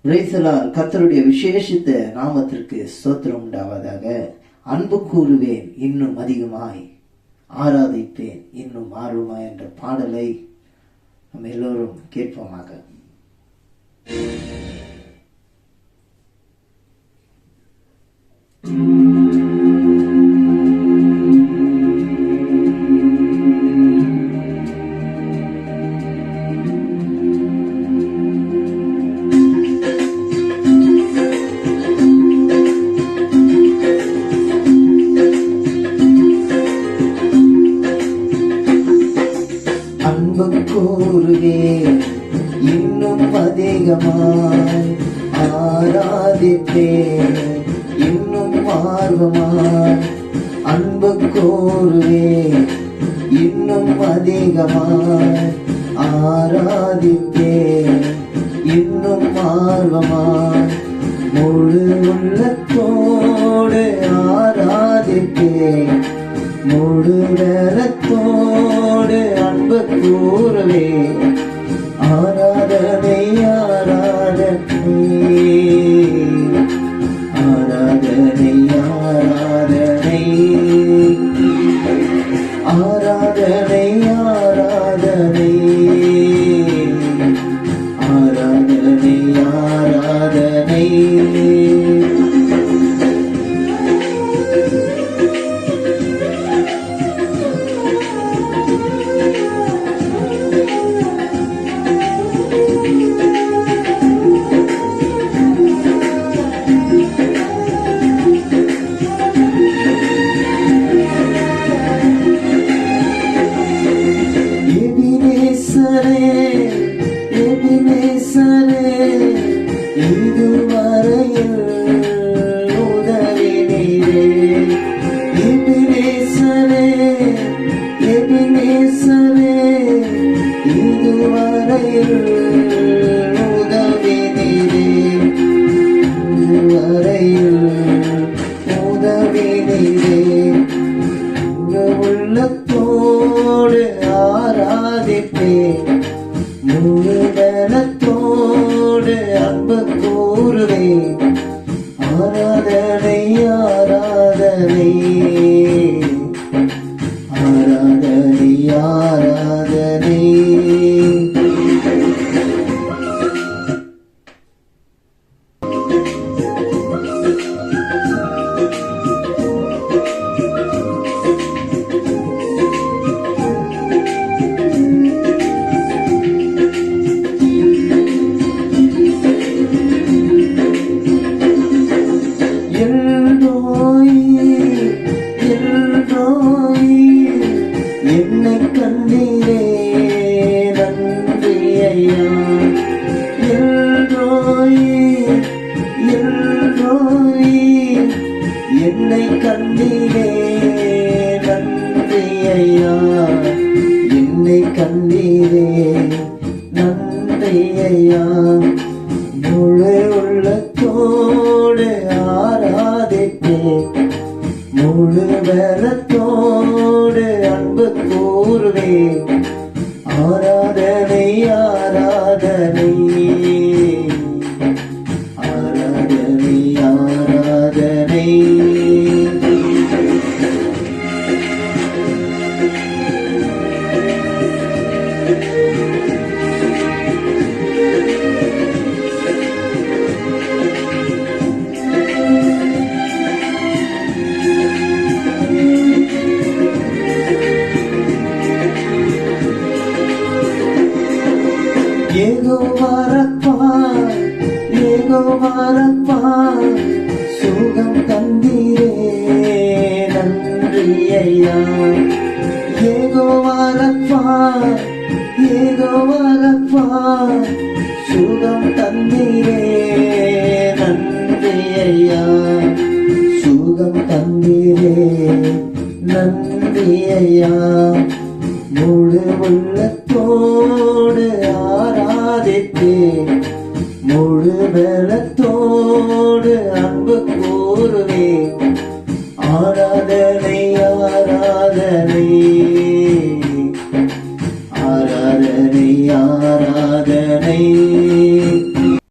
கர்த்தருடைய விசேஷித்த நாமத்திற்கு ஸ்தோத்திரம் உண்டாவதாக. அன்பு கூறுவேன் இன்னும் அதிகமாய், ஆராதிப்பேன் இன்னும் ஆர்வமாய் என்ற பாடலை நம்ம எல்லோரும் கேட்போமாக. அன்பு கூறுவேன் இன்னும் அதிகமாய், ஆராதிப்பேன் இன்னும் ஆர்வமாய். அன்பு கூறுவேன் இன்னும் அதிகமாய், ஆராதிப்பேன் இன்னும் ஆர்வமாய். முழு உள்ளத்தோடு ஆராதிப்பேன், முழு நேரத்தோடு அன்பு கூறுவேன். ஆராதனை ஆராதனை ஆராதனை ஆராதனை ஆராதனை ஆராதனை ஆராதனை ஆராதனை. இதுவரையில் உதவினீரே, எபினேசரே எபினேசரே, இதுவரையில் உதவினீரே, இதுவரையில் உதவினீரே. உள்ளத்தோடு ஆராதிப்பேன், முழு பலத்தோடு அன்பு கூறுவேன். ஆராதனை ஆராதனை ஆராதனை ஆராதனை. என்னை கண்டீரே நன்றி ஐயா. என்னை கண்டீரே நன்றி ஐயா. என்னை கண்டீரே நன்றி ஐயா. முழு உள்ளத்தோடு ஆராதிப்பேன், முழு பலத்தோடு அன்பு கூறுவேன். ஆராதனை ஆராதனை ஆராதனை ஆராதனை. யெகோவா சுகம் தந்தீரே நன்றி ஐயா. யெகோவா சுகம் தந்தீரே நன்றி ஐயா. சுகம் தந்தீரே நன்றி ஐயா. முழு உள்ளத்தோடு ஆராதிப்பேன், முழு பலத்தோடு அன்பு கூறுவேன். ஆராதனை